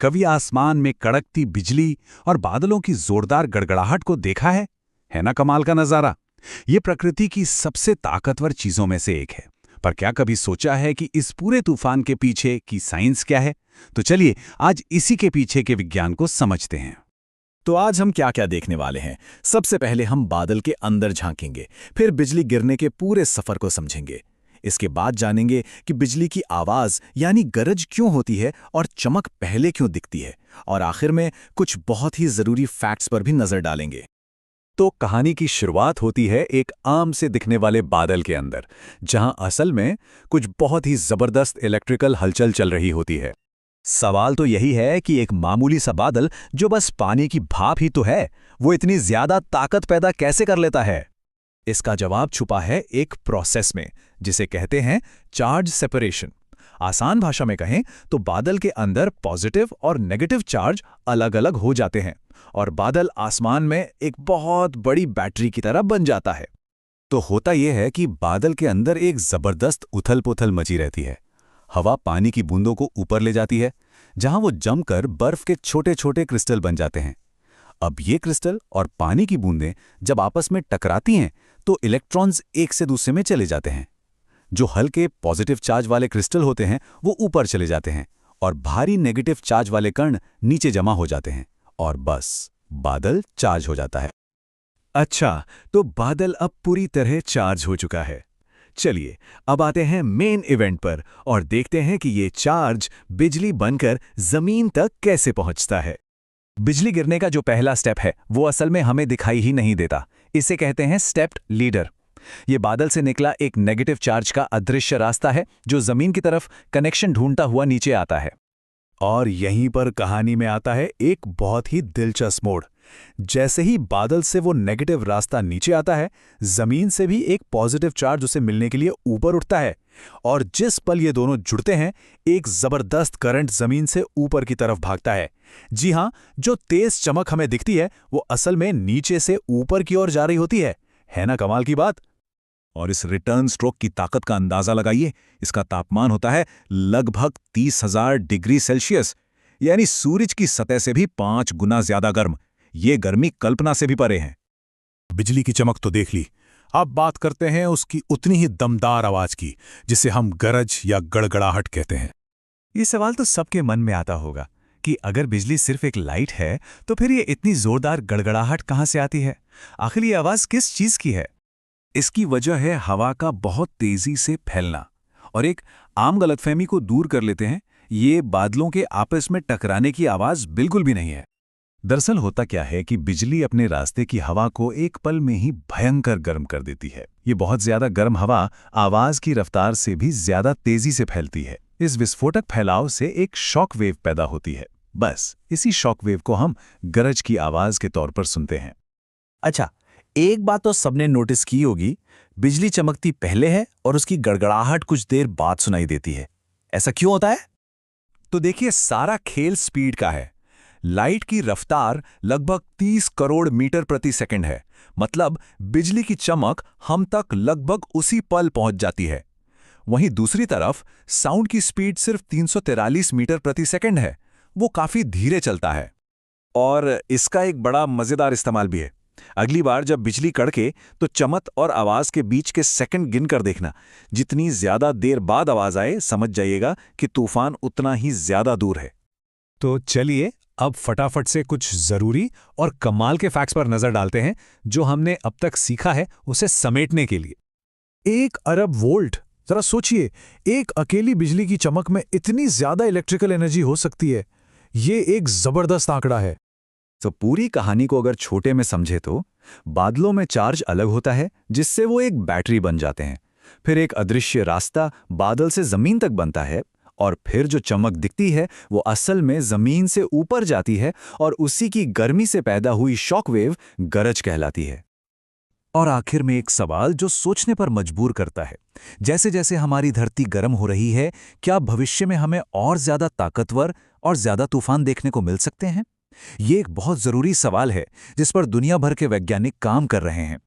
कभी आसमान में कड़कती बिजली और बादलों की जोरदार गड़गड़ाहट को देखा है ना कमाल का नजारा। ये प्रकृति की सबसे ताकतवर चीजों में से एक है। पर क्या कभी सोचा है कि इस पूरे तूफान के पीछे की साइंस क्या है? तो चलिए आज इसी के पीछे के विज्ञान को समझते हैं। तो आज हम क्या क्या देखने वाले हैं। सबसे पहले हम बादल के अंदर झांकेंगे, फिर बिजली गिरने के पूरे सफर को समझेंगे। इसके बाद जानेंगे कि बिजली की आवाज यानी गरज क्यों होती है और चमक पहले क्यों दिखती है, और आखिर में कुछ बहुत ही जरूरी फैक्ट्स पर भी नजर डालेंगे। तो कहानी की शुरुआत होती है एक आम से दिखने वाले बादल के अंदर, जहां असल में कुछ बहुत ही जबरदस्त इलेक्ट्रिकल हलचल चल रही होती है। सवाल तो यही है कि एक मामूली सा बादल जो बस पानी की भाप ही तो है, वो इतनी ज्यादा ताकत पैदा कैसे कर लेता है? इसका जवाब छुपा है एक प्रोसेस में, जिसे कहते हैं चार्ज सेपरेशन। आसान भाषा में कहें तो बादल के अंदर पॉजिटिव और नेगेटिव चार्ज अलग अलग हो जाते हैं और बादल आसमान में एक बहुत बड़ी बैटरी की तरह बन जाता है। तो होता यह है कि बादल के अंदर एक जबरदस्त उथल-पुथल मची रहती है। हवा पानी की बूंदों को ऊपर ले जाती है, जहां वो जमकर बर्फ के छोटे छोटे क्रिस्टल बन जाते हैं। अब ये क्रिस्टल और पानी की बूंदें जब आपस में टकराती हैं तो इलेक्ट्रॉन्स एक से दूसरे में चले जाते हैं। जो हल्के पॉजिटिव चार्ज वाले क्रिस्टल होते हैं वो ऊपर चले जाते हैं और भारी नेगेटिव चार्ज वाले कण नीचे जमा हो जाते हैं, और बस बादल चार्ज हो जाता है। अच्छा, तो बादल अब पूरी तरह चार्ज हो चुका है। चलिए अब आते हैं मेन इवेंट पर और देखते हैं कि ये चार्ज बिजली बनकर जमीन तक कैसे पहुंचता है। बिजली गिरने का जो पहला स्टेप है वो असल में हमें दिखाई ही नहीं देता। इसे कहते हैं स्टेप्ड लीडर। ये बादल से निकला एक नेगेटिव चार्ज का अदृश्य रास्ता है जो जमीन की तरफ कनेक्शन ढूंढता हुआ नीचे आता है। और यहीं पर कहानी में आता है एक बहुत ही दिलचस्प मोड़। जैसे ही बादल से वो नेगेटिव रास्ता नीचे आता है, जमीन से भी एक पॉजिटिव चार्ज उसे मिलने के लिए ऊपर उठता है, और जिस पल ये दोनों जुड़ते हैं एक जबरदस्त करंट जमीन से ऊपर की तरफ भागता है। जी हां, जो तेज चमक हमें दिखती है वो असल में नीचे से ऊपर की ओर जा रही होती है ना कमाल की बात? और इस रिटर्न स्ट्रोक की ताकत का अंदाजा लगाइए। इसका तापमान होता है लगभग 30,000 डिग्री सेल्सियस, यानी सूरज की सतह से भी 5 गुना ज्यादा गर्म। ये गर्मी कल्पना से भी परे है। बिजली की चमक तो देख ली, अब बात करते हैं उसकी उतनी ही दमदार आवाज की, जिसे हम गरज या गड़गड़ाहट कहते हैं। ये सवाल तो सबके मन में आता होगा कि अगर बिजली सिर्फ एक लाइट है तो फिर ये इतनी जोरदार गड़गड़ाहट कहां से आती है? आखिर ये आवाज किस चीज की है? इसकी वजह है हवा का बहुत तेजी से फैलना। और एक आम गलतफहमी को दूर कर लेते हैं, ये बादलों के आपस में टकराने की आवाज बिल्कुल भी नहीं है। दरअसल होता क्या है कि बिजली अपने रास्ते की हवा को एक पल में ही भयंकर गर्म कर देती है। ये बहुत ज्यादा गर्म हवा आवाज की रफ्तार से भी ज्यादा तेजी से फैलती है। इस विस्फोटक फैलाव से एक शॉक वेव पैदा होती है। बस इसी शॉक वेव को हम गरज की आवाज के तौर पर सुनते हैं। अच्छा, एक बात तो सबने नोटिस की होगी, बिजली चमकती पहले है और उसकी गड़गड़ाहट कुछ देर बाद सुनाई देती है। ऐसा क्यों होता है? तो देखिए, सारा खेल स्पीड का है। लाइट की रफ्तार लगभग 30 करोड़ मीटर प्रति सेकंड है, मतलब बिजली की चमक हम तक लगभग उसी पल पहुंच जाती है। वहीं दूसरी तरफ साउंड की स्पीड सिर्फ 343 मीटर प्रति सेकंड है। वो काफी धीरे चलता है। और इसका एक बड़ा मजेदार इस्तेमाल भी है। अगली बार जब बिजली कड़के तो चमक और आवाज के बीच के सेकंड गिन कर देखना। जितनी ज्यादा देर बाद आवाज आए, समझ जाइएगा कि तूफान उतना ही ज्यादा दूर है। तो चलिए अब फटाफट से कुछ जरूरी और कमाल के फैक्ट्स पर नजर डालते हैं, जो हमने अब तक सीखा है उसे समेटने के लिए। 1 अरब वोल्ट, जरा सोचिए, एक अकेली बिजली की चमक में इतनी ज्यादा इलेक्ट्रिकल एनर्जी हो सकती है। ये एक जबरदस्त आंकड़ा है। तो पूरी कहानी को अगर छोटे में समझे तो बादलों में चार्ज अलग होता है, जिससे वो एक बैटरी बन जाते हैं। फिर एक अदृश्य रास्ता बादल से जमीन तक बनता है, और फिर जो चमक दिखती है वो असल में जमीन से ऊपर जाती है और उसी की गर्मी से पैदा हुई शॉकवेव गरज कहलाती है। और आखिर में एक सवाल जो सोचने पर मजबूर करता है। जैसे जैसे हमारी धरती गर्म हो रही है, क्या भविष्य में हमें और ज्यादा ताकतवर और ज्यादा तूफान देखने को मिल सकते हैं? ये एक बहुत जरूरी सवाल है जिस पर दुनिया भर के वैज्ञानिक काम कर रहे हैं।